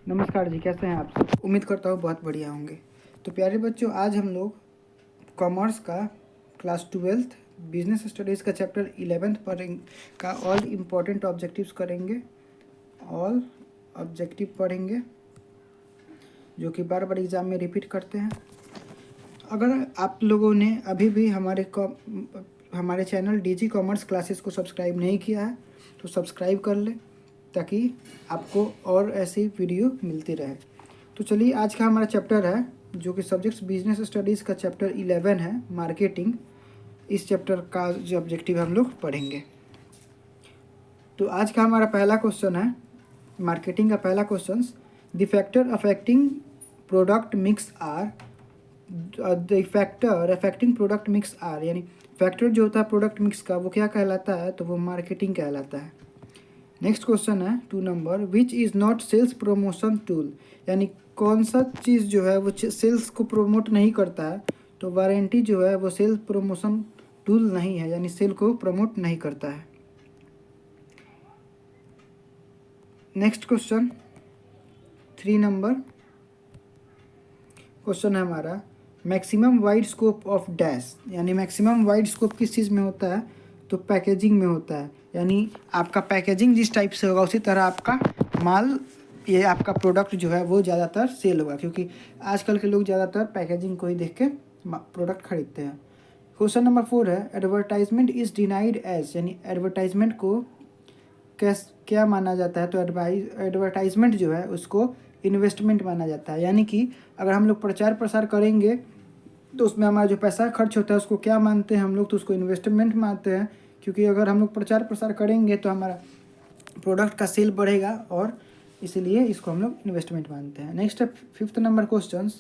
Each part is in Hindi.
नमस्कार जी, कैसे हैं आप सब? उम्मीद करता हूँ बहुत बढ़िया होंगे। तो प्यारे बच्चों, आज हम लोग कॉमर्स का क्लास 12th बिजनेस स्टडीज़ का चैप्टर 11th पढ़ेंगे का ऑल इम्पोर्टेंट ऑब्जेक्टिव्स करेंगे। ऑल ऑब्जेक्टिव पढ़ेंगे जो कि बार बार एग्ज़ाम में रिपीट करते हैं। अगर आप लोगों ने अभी भी हमारे चैनल डीजी कॉमर्स क्लासेस को सब्सक्राइब नहीं किया है तो सब्सक्राइब कर लें ताकि आपको और ऐसी वीडियो मिलती रहे। तो चलिए, आज का हमारा चैप्टर है जो कि सब्जेक्ट्स बिजनेस स्टडीज़ का चैप्टर 11 है, मार्केटिंग। इस चैप्टर का जो ऑब्जेक्टिव हम लोग पढ़ेंगे। तो आज का हमारा पहला क्वेश्चन है, मार्केटिंग का पहला question, the factor affecting product mix are, the factor affecting product mix are, यानी फैक्टर जो होता है प्रोडक्ट मिक्स का वो क्या कहलाता है? तो वो मार्केटिंग कहलाता है। नेक्स्ट क्वेश्चन है 2 number, which is not sales promotion tool, यानी कौन सा चीज़ जो है वो सेल्स को प्रमोट नहीं करता है? तो वारंटी जो है वो सेल्स प्रमोशन टूल नहीं है, यानी सेल को प्रमोट नहीं करता है। नेक्स्ट क्वेश्चन 3 नंबर क्वेश्चन है हमारा, maximum wide scope of dash, यानी मैक्सिमम वाइड स्कोप किस चीज़ में होता है? तो पैकेजिंग में होता है। यानी आपका पैकेजिंग जिस टाइप से होगा उसी तरह आपका माल, ये आपका प्रोडक्ट जो है वो ज़्यादातर सेल होगा, क्योंकि आजकल के लोग ज़्यादातर पैकेजिंग को ही देख के प्रोडक्ट खरीदते हैं। क्वेश्चन नंबर 4 है, एडवर्टाइजमेंट इज़ डिनाइड एज, यानी एडवर्टाइजमेंट को क्या माना जाता है? तो एडवर्टाइजमेंट जो है उसको इन्वेस्टमेंट माना जाता है। यानी कि अगर हम लोग प्रचार प्रसार करेंगे तो उसमें हमारा जो पैसा खर्च होता है उसको क्या मानते हैं हम लोग? तो उसको इन्वेस्टमेंट मानते हैं, क्योंकि अगर हम लोग प्रचार प्रसार करेंगे तो हमारा प्रोडक्ट का सेल बढ़ेगा और इसीलिए इसको हम लोग इन्वेस्टमेंट मानते हैं। नेक्स्ट है 5th number question,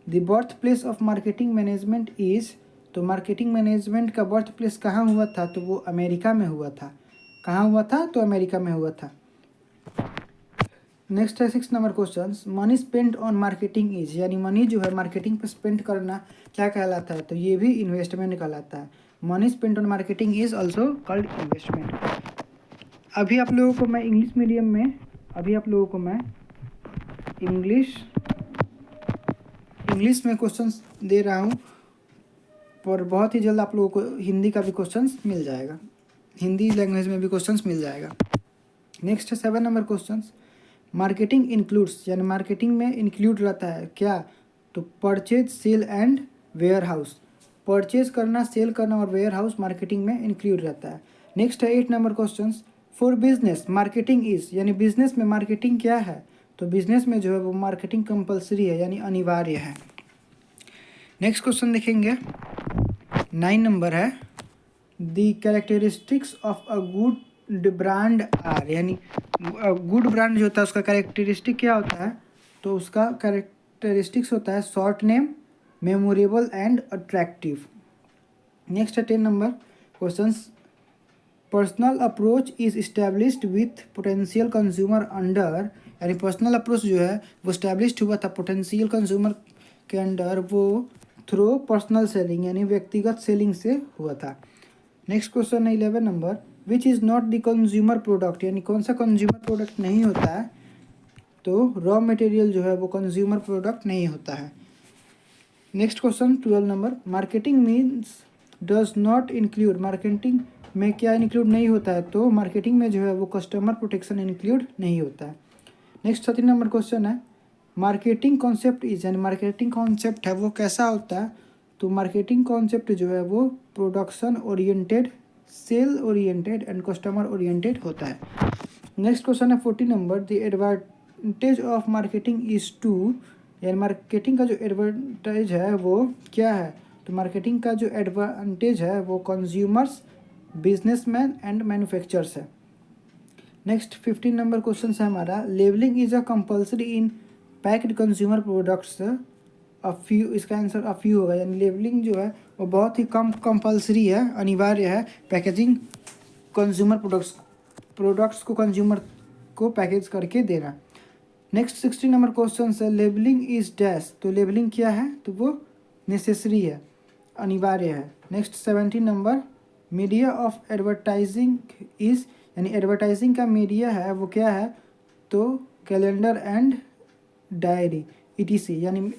the birth place of marketing management is, तो मार्केटिंग मैनेजमेंट का बर्थ प्लेस कहाँ हुआ था? तो वो अमेरिका में हुआ था। कहाँ हुआ था? तो अमेरिका में हुआ था। नेक्स्ट है 6 number question, money spend on marketing is, यानी मनी जो है मार्केटिंग पर स्पेंड करना क्या कहलाता है? तो ये भी इन्वेस्टमेंट कहलाता है। Money spend on marketing is also called investment. अभी आप लोगों को मैं इंग्लिश मीडियम में, अभी आप लोगों को मैं इंग्लिश में क्वेश्चंस दे रहा हूँ, पर बहुत ही जल्द आप लोगों को हिंदी का भी क्वेश्चंस मिल जाएगा, हिंदी लैंग्वेज में भी क्वेश्चंस मिल जाएगा। नेक्स्ट है 7 नंबर क्वेश्चंस, मार्केटिंग इंक्लूड्स, यानी मार्केटिंग में इंक्लूड रहता है क्या? तो purchase, sale and warehouse. Purchase करना, सेल करना और वेयर हाउस मार्केटिंग में इंक्लूड रहता है। नेक्स्ट है 8 number question, for business marketing is, यानी बिजनेस में मार्केटिंग क्या है? तो बिजनेस में जो है वो मार्केटिंग कंपलसरी है, यानी अनिवार्य है। नेक्स्ट क्वेश्चन देखेंगे 9 नंबर है, the characteristics of a good brand are, यानी गुड ब्रांड जो होता है उसका कैरेक्टरिस्टिक क्या होता है? तो उसका कैरेक्टरिस्टिक्स होता है short name, memorable and attractive. Next है 10 number questions, personal approach is established with potential consumer under, यानी पर्सनल अप्रोच जो है वो इस्टेब्लिश्ड हुआ था पोटेंशियल कंज्यूमर के अंडर, वो थ्रू पर्सनल सेलिंग, यानी व्यक्तिगत सेलिंग से हुआ था। नेक्स्ट क्वेश्चन है 11 number, which is not the consumer product, यानी कौन सा कंज्यूमर प्रोडक्ट नहीं होता है? तो रॉ मटेरियल जो है वो कंज्यूमर प्रोडक्ट नहीं होता है। Next question 12 number, marketing means does not include, marketing में क्या इंक्लूड नहीं होता है? तो मार्केटिंग में जो है वो कस्टमर प्रोटेक्शन इंक्लूड नहीं होता है। नेक्स्ट 13 नंबर क्वेश्चन है, मार्केटिंग कॉन्सेप्ट इज, यानी मार्केटिंग कॉन्सेप्ट है वो कैसा होता है? तो मार्केटिंग कॉन्सेप्ट जो है वो production oriented, sale oriented and customer oriented होता है। नेक्स्ट क्वेश्चन है 14 number, the advantage of marketing is to, यानी मार्केटिंग का जो एडवांटेज है वो क्या है? तो मार्केटिंग का जो एडवांटेज है वो कंज्यूमर्स, बिजनेसमैन एंड मैन्युफैक्चरर्स है। नेक्स्ट 15 नंबर क्वेश्चन है हमारा, labelling is a compulsory in packed consumer products, a few, इसका आंसर अ फ्यू होगा, यानी लेबलिंग जो है वो बहुत ही कम कंपल्सरी है, अनिवार्य है पैकेजिंग कंज्यूमर प्रोडक्ट्स को कंज्यूमर को पैकेज करके देना। नेक्स्ट 16 नंबर क्वेश्चन है, लेबलिंग इज डैश, तो लेबलिंग क्या है? तो वो नेसेसरी है, अनिवार्य है। Next 17 number, media of advertising is, यानी एडवर्टाइजिंग का मीडिया है वो क्या है? तो कैलेंडर एंड डायरी ETC। यानी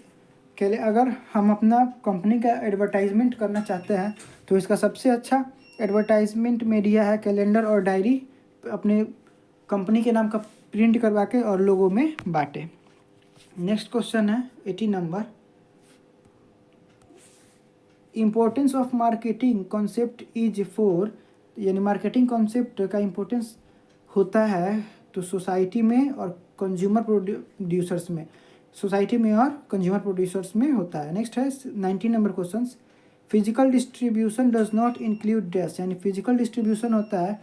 अगर हम अपना कंपनी का एडवर्टाइजमेंट करना चाहते हैं तो इसका सबसे अच्छा एडवर्टाइजमेंट मीडिया है कैलेंडर और डायरी। अपने कंपनी के नाम का प्रिंट करवा के और लोगों में बांटे। नेक्स्ट क्वेश्चन है 80 number, importance of marketing concept is for, यानी मार्केटिंग कॉन्सेप्ट का इम्पोर्टेंस होता है तो सोसाइटी में और कंज्यूमर प्रोड्यूसर्स में, सोसाइटी में और कंज्यूमर प्रोड्यूसर्स में होता है। नेक्स्ट है 19 number question, physical distribution does not include dash, यानी फिजिकल डिस्ट्रीब्यूशन होता है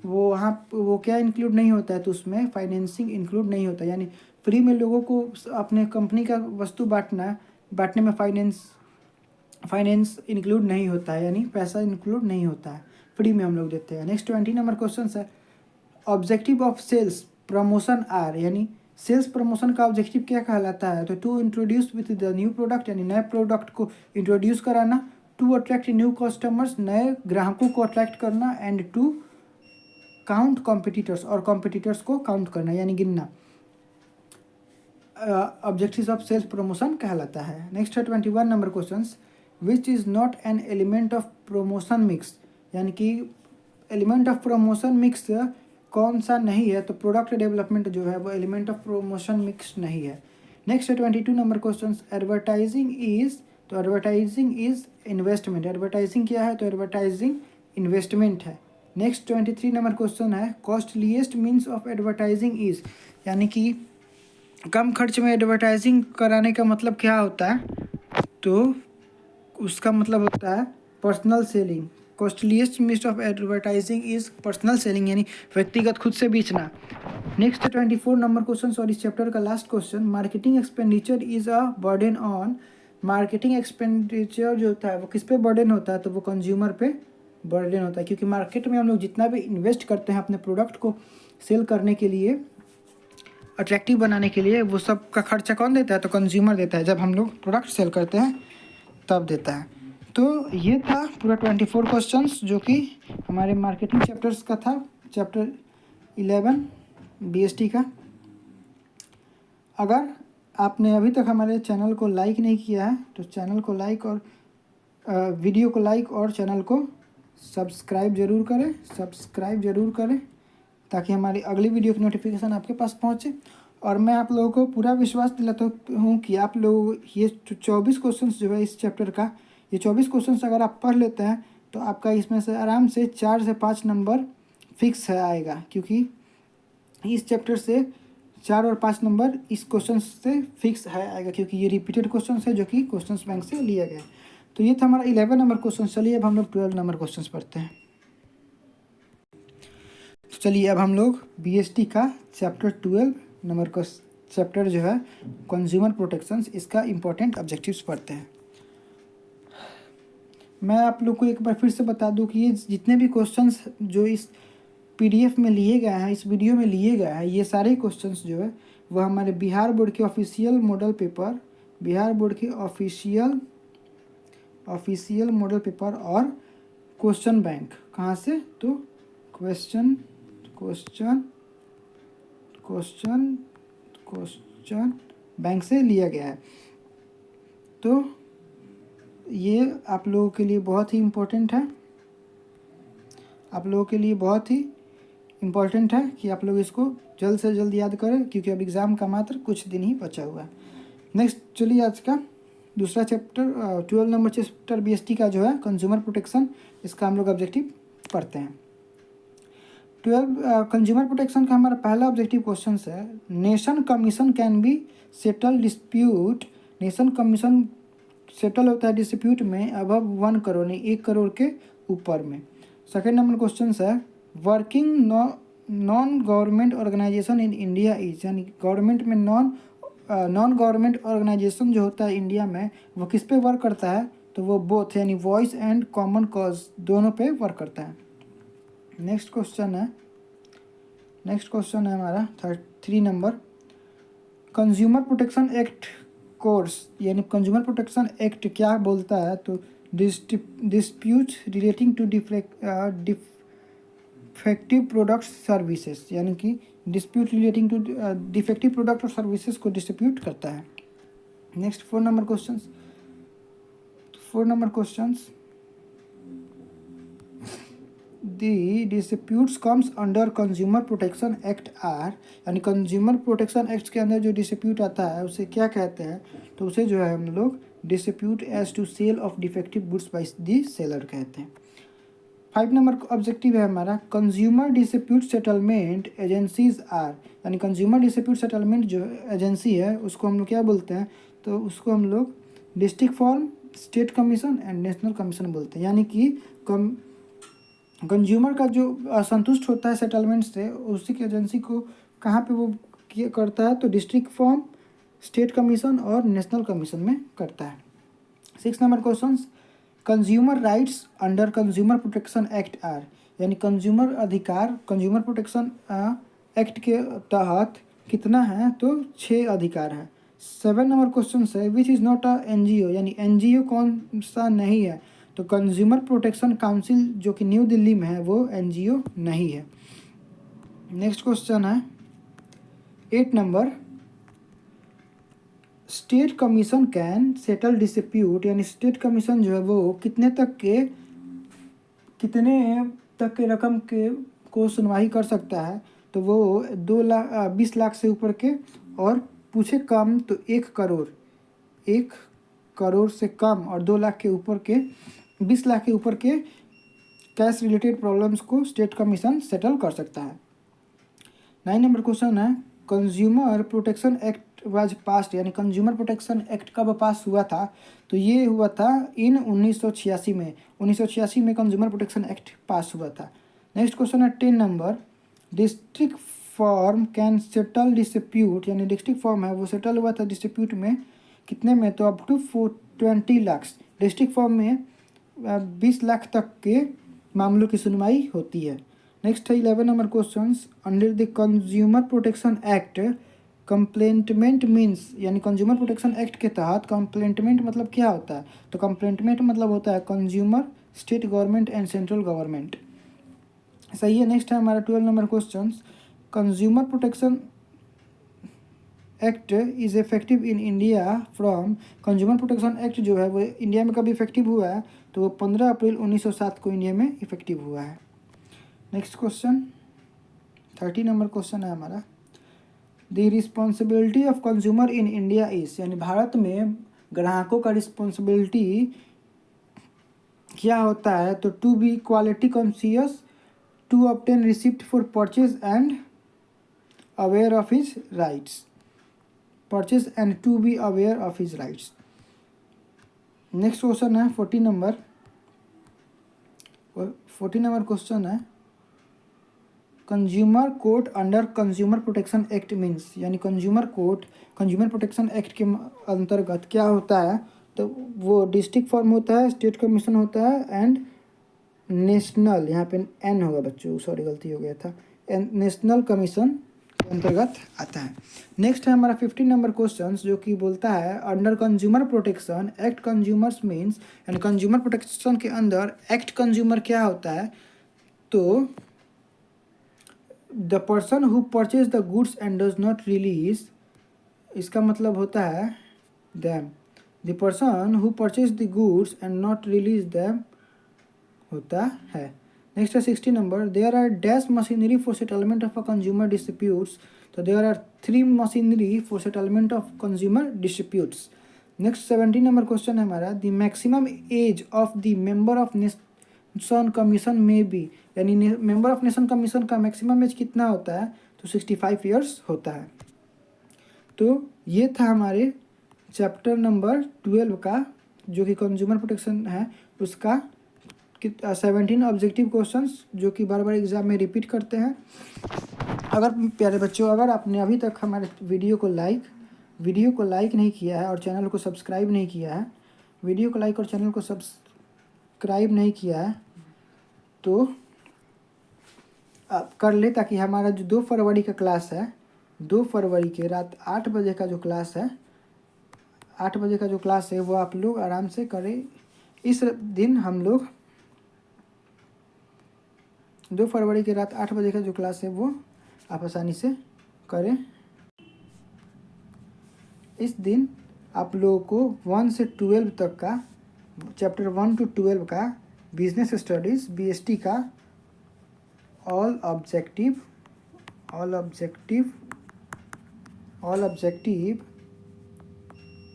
वो वहाँ वो क्या इंक्लूड नहीं होता है, तो उसमें फाइनेंसिंग इंक्लूड नहीं होता। यानी फ्री में लोगों को अपने कंपनी का वस्तु बांटने में फाइनेंस इंक्लूड नहीं होता है, यानी पैसा इंक्लूड नहीं होता है, फ्री में हम लोग देते हैं। नेक्स्ट 20 नंबर क्वेश्चन है, objective of sales promotion are, यानी सेल्स प्रमोशन का ऑब्जेक्टिव क्या कहलाता है, तो to introduce with the new product, यानी नए प्रोडक्ट को इंट्रोड्यूस कराना, टू अट्रैक्ट न्यू कस्टमर्स, नए ग्राहकों को अट्रैक्ट करना, एंड टू काउंट कॉम्पिटिटर्स, और कॉम्पिटिटर्स को काउंट करना यानी गिनना, ऑब्जेक्टिव्स ऑफ सेल्स प्रमोशन कहलाता है। नेक्स्ट है 21 number question, which is not an element of promotion mix, यानी कि एलिमेंट ऑफ प्रमोशन मिक्स कौन सा नहीं है, तो प्रोडक्ट डेवलपमेंट जो है वो एलिमेंट ऑफ प्रमोशन मिक्स नहीं है। नेक्स्ट है 22 नंबर क्वेश्चन, एडवर्टाइजिंग इज, तो एडवर्टाइजिंग इज इन्वेस्टमेंट, एडवर्टाइजिंग क्या है, तो एडवर्टाइजिंग इन्वेस्टमेंट है। नेक्स्ट 23 नंबर क्वेश्चन है, costliest means of advertising is, यानी कि कम खर्च में एडवर्टाइजिंग कराने का मतलब क्या होता है, तो उसका मतलब होता है personal selling. Costliest means of advertising is personal selling, यानी व्यक्तिगत खुद से बेचना। नेक्स्ट 24 नंबर क्वेश्चन और इस चैप्टर का last question, marketing expenditure is a burden on, marketing expenditure जो होता है वो किस पे बर्डन होता है, तो वो कंज्यूमर पे बर्डन होता है, क्योंकि मार्केट में हम लोग जितना भी इन्वेस्ट करते हैं अपने प्रोडक्ट को सेल करने के लिए, अट्रैक्टिव बनाने के लिए, वो सब का खर्चा कौन देता है, तो कंज्यूमर देता है, जब हम लोग प्रोडक्ट सेल करते हैं तब देता है। तो ये था पूरा 24 क्वेश्चंस जो कि हमारे मार्केटिंग चैप्टर्स का था, चैप्टर 11 BST का। अगर आपने अभी तक हमारे चैनल को लाइक नहीं किया है तो चैनल को लाइक और वीडियो को लाइक और चैनल को सब्सक्राइब ज़रूर करें ताकि हमारी अगली वीडियो की नोटिफिकेशन आपके पास पहुंचे। और मैं आप लोगों को पूरा विश्वास दिलाता हूँ कि आप लोग ये 24 क्वेश्चंस जो है इस चैप्टर का, ये 24 क्वेश्चंस अगर आप पढ़ लेते हैं तो आपका इसमें से आराम से 4 से 5 नंबर फिक्स है आएगा, क्योंकि इस चैप्टर से 4 और 5 नंबर इस क्वेश्चन से फिक्स है आएगा, क्योंकि ये रिपीटेड क्वेश्चन है जो कि क्वेश्चन बैंक से लिया गया। तो ये था हमारा 11 नंबर क्वेश्चन। चलिए अब हम लोग 12 नंबर क्वेश्चन पढ़ते हैं। तो चलिए अब हम लोग BST का चैप्टर 12 नंबर का चैप्टर जो है कंज्यूमर प्रोटेक्शंस, इसका इम्पोर्टेंट ऑब्जेक्टिव्स पढ़ते हैं। मैं आप लोग को एक बार फिर से बता दूं कि ये जितने भी क्वेश्चंस जो इस PDF में लिए गए हैं, इस वीडियो में लिए गए हैं, ये सारे क्वेश्चंस जो है वह हमारे बिहार बोर्ड के official model paper, Bihar board के ऑफिशियल मॉडल पेपर और क्वेश्चन बैंक, कहाँ से, तो क्वेश्चन बैंक से लिया गया है। तो ये आप लोगों के लिए बहुत ही इम्पोर्टेंट है, आप लोगों के लिए बहुत ही इम्पोर्टेंट है कि आप लोग इसको जल्द से जल्द याद करें, क्योंकि अब एग्ज़ाम का मात्र कुछ दिन ही बचा हुआ है। नेक्स्ट चलिए आज का दूसरा चैप्टर 12 नंबर चैप्टर BST का जो है कंज्यूमर प्रोटेक्शन, इसका हम लोग ऑब्जेक्टिव पढ़ते हैं। 12 कंज्यूमर प्रोटेक्शन का हमारा पहला ऑब्जेक्टिव क्वेश्चन है, nation commission can be settle dispute, nation commission settle होता है डिस्प्यूट में अबव 1 करोड़, नहीं 1 करोड़ के ऊपर में। सेकेंड नंबर क्वेश्चन है, working non government organisation in India is, यानी गवर्नमेंट में नॉन गवर्नमेंट ऑर्गेनाइजेशन जो होता है इंडिया में वो किस पे वर्क करता है, तो वो बोथ, यानी वॉइस एंड कॉमन कॉज दोनों पे वर्क करता है। नेक्स्ट क्वेश्चन है हमारा 3 number, consumer protection act course, यानी कंज्यूमर प्रोटेक्शन एक्ट क्या बोलता है, तो dispute relating to defective products services, यानी कि dispute relating to defective product और सर्विसेज को डिस्ट्रीब्यूट करता है। Next 4 number questions the disputes comes under consumer protection act are, यानी कंज्यूमर प्रोटेक्शन एक्ट के अंदर जो डिस्प्यूट आता है उसे क्या कहते हैं, तो उसे जो है हम लोग dispute as to sale of defective goods by the seller कहते हैं। 5 नंबर ऑब्जेक्टिव है हमारा consumer dispute settlement agencies are, यानी कंज्यूमर डिस्प्यूट सेटलमेंट जो एजेंसी है उसको हम लोग क्या बोलते हैं, तो उसको हम लोग district form, state commission and national commission बोलते हैं। यानी कि कंज्यूमर का जो असंतुष्ट होता है सेटलमेंट से, उसी की एजेंसी को कहाँ पे वो करता है, तो डिस्ट्रिक्ट फॉर्म, स्टेट कमीशन और नेशनल कमीशन में करता है। 6 number question consumer rights under consumer protection act are, यानी कंज्यूमर अधिकार कंज्यूमर प्रोटेक्शन एक्ट के तहत कितना है, तो 6 अधिकार है। 7 नंबर क्वेश्चन है विच इज़ नॉट अ एनजीओ, यानी एनजीओ कौन सा नहीं है, तो कंज्यूमर प्रोटेक्शन काउंसिल जो कि न्यू दिल्ली में है वो एनजीओ नहीं है। नेक्स्ट क्वेश्चन है 8 number state commission can settle dispute, यानी स्टेट कमीशन जो है वो कितने तक के रकम के को सुनवाई कर सकता है, तो वो 20 लाख से ऊपर के, और पूछे कम तो 1 करोड़ से कम, और 2 लाख के ऊपर के 20 लाख के ऊपर के कैश रिलेटेड प्रॉब्लम्स को स्टेट कमीशन सेटल कर सकता है। 9 नंबर क्वेश्चन है consumer protection act was passed, यानी कंज्यूमर प्रोटेक्शन एक्ट कब पास हुआ था, तो ये हुआ था इन 1986 में। 1986 में कंज्यूमर प्रोटेक्शन एक्ट पास हुआ था। नेक्स्ट क्वेश्चन है 10 number district form can settle dispute, यानी डिस्ट्रिक्ट फॉर्म है वो सेटल हुआ था डिस्प्यूट में कितने में, तो up to 20 lakh. District form में 20 लाख तक के मामलों की सुनवाई होती है। नेक्स्ट है 11 number question under the consumer protection act complainant means, यानी कंज्यूमर प्रोटेक्शन एक्ट के तहत कंप्लेंटमेंट मतलब क्या होता है, तो कंप्लेंटमेंट मतलब होता है consumer, state government and central government. सही है। नेक्स्ट है हमारा 12 number question consumer protection act is effective in India from, consumer protection act जो है वो इंडिया में कभी इफेक्टिव हुआ है, तो वो 15 अप्रैल 1907 को इंडिया में इफेक्टिव हुआ है। नेक्स्ट क्वेश्चन 30 नंबर क्वेश्चन है हमारा the responsibility of consumer in India is, यानी भारत में ग्राहकों का रिस्पॉन्सिबिलिटी क्या होता है, तो to be quality conscious, to obtain receipt for purchase and aware of his rights, purchase and to be aware of his rights. Next question है 14 नंबर क्वेश्चन है consumer court under consumer protection act means, यानी consumer court consumer protection act के अंतर्गत क्या होता है, तो वो डिस्ट्रिक्ट फॉर्म होता है, स्टेट कमीशन होता है एंड नेशनल, यहाँ पे एन होगा बच्चों, सॉरी गलती हो गया था, नेशनल कमीशन के अंतर्गत आता है। नेक्स्ट है हमारा 15 नंबर क्वेश्चन जो कि बोलता है under consumer protection act consumers means, यानी कंज्यूमर प्रोटेक्शन के अंदर एक्ट कंज्यूमर क्या होता है, तो the person who purchase the goods and does not release, इसका मतलब होता है them, the person who purchase the goods and not release them होता है। नेक्स्ट है 60 number there are dash machinery for settlement of a consumer disputes, तो there are 3 machinery for settlement of consumer disputes. Next 17 number question है हमारा the maximum age of the member of nation commission में बी, यानी मेंबर ऑफ नेशन कमीशन का मैक्सिमम एज कितना होता है, तो 65 ईयर्स होता है। तो ये था हमारे चैप्टर नंबर 12 का जो कि कंज्यूमर प्रोटेक्शन है उसका 17 ऑब्जेक्टिव क्वेश्चंस जो कि बार बार एग्जाम में रिपीट करते हैं। अगर प्यारे बच्चों अगर आपने अभी तक हमारे वीडियो को लाइक नहीं किया है और चैनल को सब्सक्राइब नहीं किया है, वीडियो को लाइक और चैनल को सब्सक्राइब नहीं किया है तो आप कर ले, ताकि हमारा जो 2 फरवरी का क्लास है, 2 फरवरी के रात 8 बजे का जो क्लास है, 8 बजे का जो क्लास है वो आप लोग आराम से करें। इस दिन हम लोग 2 फरवरी की रात 8 बजे का जो क्लास है वो आप आसानी से करें। इस दिन आप लोगों को 1 से 12 तक का चैप्टर 1 to 12 का बिजनेस स्टडीज़ BST का ऑल ऑब्जेक्टिव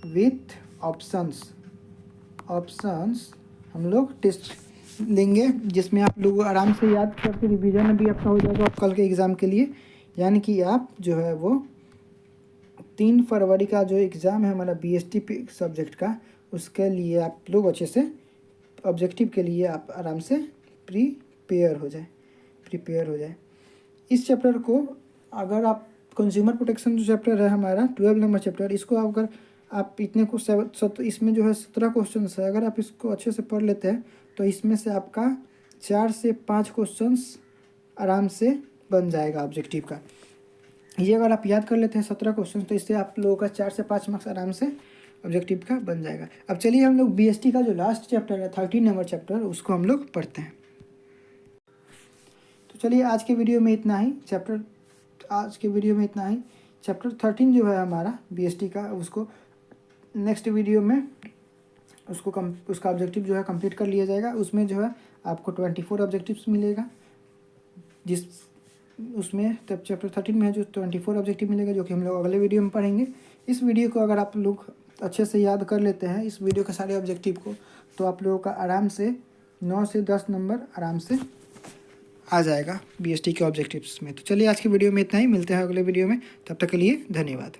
विथ ऑप्शंस हम लोग टेस्ट लेंगे, जिसमें आप लोग आराम से याद करके रिवीजन भी आपका हो जाएगा कल के एग्ज़ाम के लिए। यानी कि आप जो है वो 3 फरवरी का जो एग्ज़ाम है हमारा BST सब्जेक्ट का, उसके लिए आप लोग अच्छे से ऑब्जेक्टिव के लिए आप आराम से प्रिपेयर हो जाए। इस चैप्टर को अगर आप कंज्यूमर प्रोटेक्शन जो चैप्टर है हमारा 12 नंबर चैप्टर, इसको अगर आप इतने को इसमें जो है 17 क्वेश्चन है, अगर आप इसको अच्छे से पढ़ लेते हैं तो इसमें से आपका 4 से 5 क्वेश्चंस आराम से बन जाएगा ऑब्जेक्टिव का। ये अगर आप याद कर लेते हैं 17 क्वेश्चन, तो इससे आप लोगों का 4 से 5 मार्क्स आराम से ऑब्जेक्टिव का बन जाएगा। अब चलिए हम लोग BST का जो लास्ट चैप्टर है 13 नंबर चैप्टर, उसको हम लोग पढ़ते हैं। तो चलिए आज के वीडियो में इतना ही। चैप्टर 13 जो है हमारा BST का, उसको नेक्स्ट वीडियो में उसका ऑब्जेक्टिव जो है कंप्लीट कर लिया जाएगा। उसमें जो है आपको 24 ऑब्जेक्टिव्स मिलेगा, उसमें तब चैप्टर 13 में है जो 24 ऑब्जेक्टिव मिलेगा, जो कि हम लोग अगले वीडियो में पढ़ेंगे। इस वीडियो को अगर आप लोग अच्छे से याद कर लेते हैं इस वीडियो के सारे ऑब्जेक्टिव को, तो आप लोगों का आराम से 9 से 10 नंबर आराम से आ जाएगा BST के ऑब्जेक्टिव्स में। तो चलिए आज की वीडियो में इतना ही, मिलते हैं अगले वीडियो में, तब तक के लिए धन्यवाद।